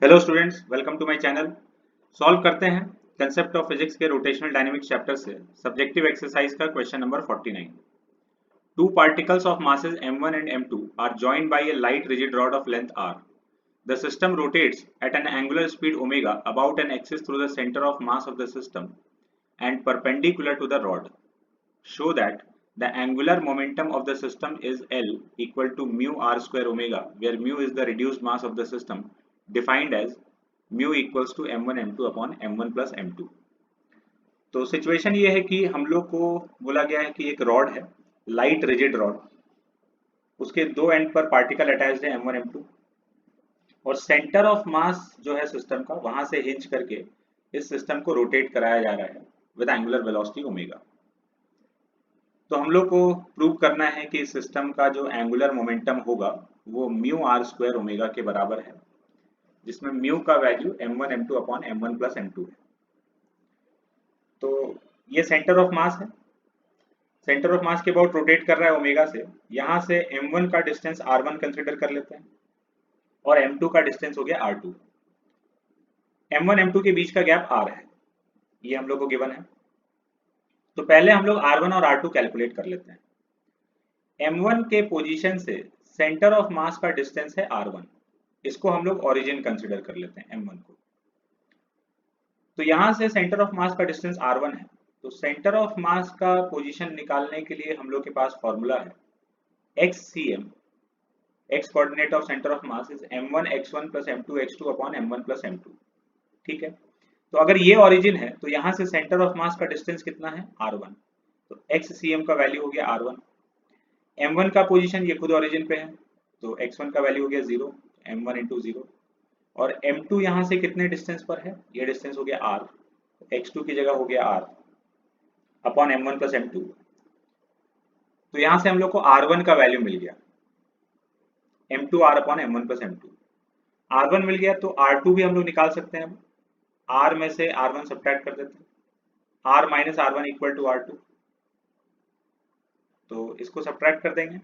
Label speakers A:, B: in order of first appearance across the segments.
A: Hello students, welcome to my channel. Solve करते हैं concept of physics के rotational dynamics chapter से subjective exercise का question number 49। Two particles of masses m1 and m2 are joined by a light rigid rod of length r. The system rotates at an angular speed omega about an axis through the center of mass of the system and perpendicular to the rod. Show that the angular momentum of the system is L equal to mu r square omega, where mu is the reduced mass of the system defined as mu equals to m1 m2 upon m1 plus m2। तो situation ये है कि हम लोग को बोला गया है कि एक रॉड है, लाइट रिजिड रॉड, उसके दो एंड पर पार्टिकल अटैच्ड है m1 m2 और सेंटर ऑफ मास जो है सिस्टम का वहां से हिंज करके इस सिस्टम को रोटेट कराया जा रहा है विद एंगुलर वेलोसिटी ओमेगा। तो हम लोग को प्रूव करना है कि इस सिस्टम का जो एंगुलर मोमेंटम होगा वो म्यू आर स्क्वायर ओमेगा के बराबर है, जिसमें म्यू का value m1 m2 upon m1 plus m2 है। तो ये सेंटर ऑफ मास है, सेंटर ऑफ मास के अबाउट रोटेट कर रहा है ओमेगा से। यहाँ से m1 का डिस्टेंस r1 कंसिडर कर लेते हैं और m2 का डिस्टेंस हो गया r2। m1 m2 के बीच का गैप r है, ये हम लोग को गिवन है। तो पहले हम लोग r1 और r2 कैलकुलेट कर लेते हैं। m1 के पोजीशन से सेंटर ऑफ मास का डिस्टेंस है r1, इसको हम लोग ओरिजिन कंसिडर कर लेते हैं m1 को। तो यहां से सेंटर ऑफ मास का डिस्टेंस r1 है, तो सेंटर ऑफ मास का पोजीशन निकालने के लिए हम लोग के पास फॉर्मूला है xcm, x coordinate of centre of mass is m1 x1 plus m2 x2 upon m1 plus m2। ठीक है, तो अगर ये ओरिजिन है तो यहाँ से सेंटर ऑफ मास का डिस्टेंस कितना है r1, तो xcm का वैल्यू हो गया r1। m1 का पोजीशन ये खुद ओरिजिन पे है, तो x1 का वैल्यू हो गया 0, m1 इंटू 0, और m2 यहाँ से कितने डिस्टेंस पर है, ये डिस्टेंस हो गया r, x2 की जगह हो गया r upon m1 plus m2। तो यहाँ से हम लोग को r1 का वैल्यू मिल गया m2 r upon m1 plus m2। r1 मिल गया तो r2 भी हम लोग निकाल सकते हैं। r में से r1 सब्ट्रैक्ट कर देते हैं, r minus r1 equal to r2, तो इसको सब्ट्रैक्ट कर देंगे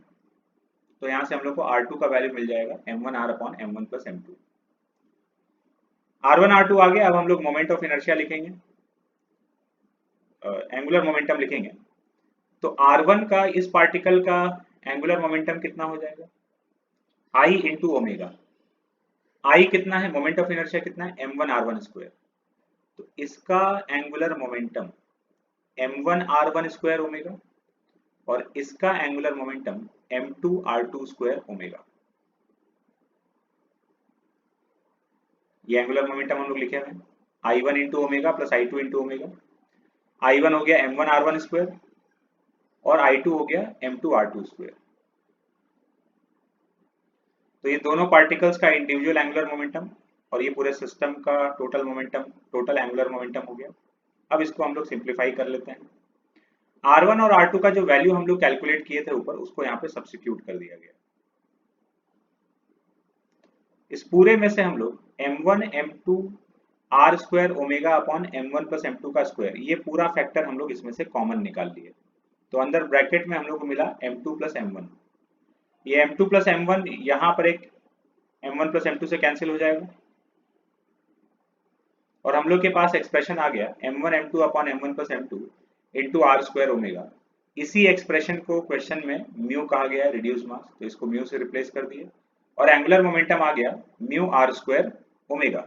A: तो यहाँ से हम लोग को r2 का वैल्यू मिल जाएगा m1 r upon m1 plus m2। r1 r2 आ गया। अब हम लोग मोमेंट ऑफ इनर्शिया लिखेंगे, एंगुलर मोमेंटम लिखेंगे। तो r1 का इस पार्टिकल का एंगुलर मोमेंटम कितना हो जाएगा, I इंटू ओमेगा। I कितना है, मोमेंट ऑफ इनर्शिया कितना है, m1 r1 स्क्वायर। तो इसका angular momentum m1 r1 square omega और इसका angular momentum m2 r2 square omega. ये एंगुलर मोमेंटम हम लोग लिखे हुए हैं I1 into omega plus I2 into omega. I1 हो गया m1 r1 स्क्वायर और I2 हो गया m2 r2 स्क्वायर। तो ये दोनों पार्टिकल्स का इंडिविजुअल एंगुलर मोमेंटम और ये पूरे सिस्टम का total momentum, total angular momentum हो गया। अब इसको हम लोग सिंप्लीफाई कर लेते हैं। R1 और R2 का जो वैल्यू हम लोग कैलकुलेट किए थे ऊपर, उसको यहाँ पे सब्स्टिट्यूट कर दिया गया। इस पूरे में से हम लोग m1 m2 r square omega upon m1 plus m2 का स्क्वायर, ये पूरा फैक्टर हम लोग इसमें से कॉमन निकाल लिए। तो अंदर ब्रैकेट में हम लोग को मिला m2 प्लस m1। ये m2 प्लस m1 यहाँ पर एक m1 प्लस m2 से कैंसिल हो जाएगा और हम लोग के पास एक्सप्रेशन आ गया m1 m2 upon m1 plus m2 into R square omega. इसी एक्सप्रेशन को क्वेश्चन में म्यू कहा गया है, रिड्यूस मास, तो इसको म्यू से रिप्लेस कर दिए और एंगुलर मोमेंटम आ गया म्यू आर स्क्वायर ओमेगा।